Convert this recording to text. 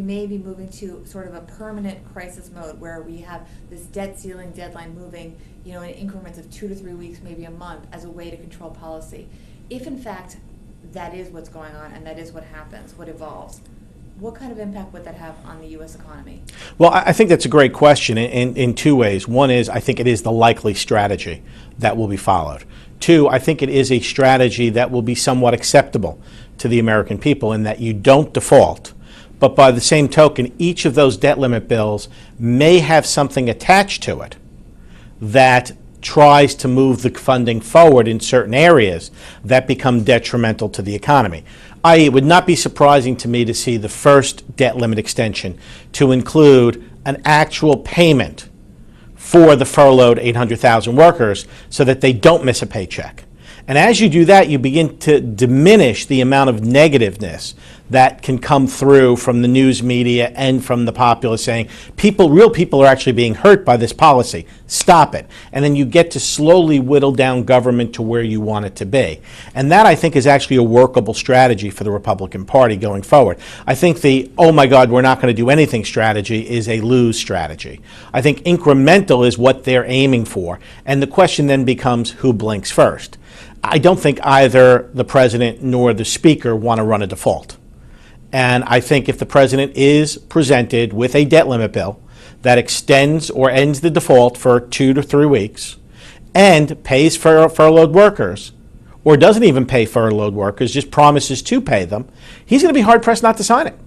may be moving to sort of a permanent crisis mode where we have this debt ceiling deadline moving, in increments of 2 to 3 weeks, maybe a month, as a way to control policy. If in fact that is what's going on and that is what happens, what evolves, what kind of impact would that have on the U.S. economy? Well, I think that's a great question in two ways. One is, I think it is the likely strategy that will be followed. Two, I think it is a strategy that will be somewhat acceptable to the American people in that you don't default. But by the same token, each of those debt limit bills may have something attached to it that tries to move the funding forward in certain areas that become detrimental to the economy. I.e., it would not be surprising to me to see the first debt limit extension to include an actual payment for the furloughed 800,000 workers so that they don't miss a paycheck. And as you do that, you begin to diminish the amount of negativeness that can come through from the news media and from the populace saying, real people are actually being hurt by this policy. Stop it. And then you get to slowly whittle down government to where you want it to be. And that, I think, is actually a workable strategy for the Republican Party going forward. I think the, oh my God, we're not going to do anything strategy is a lose strategy. I think incremental is what they're aiming for. And the question then becomes, who blinks first? I don't think either the president nor the speaker want to run a default. And I think if the president is presented with a debt limit bill that extends or ends the default for 2 to 3 weeks and pays for furloughed workers, or doesn't even pay furloughed workers, just promises to pay them, he's going to be hard-pressed not to sign it.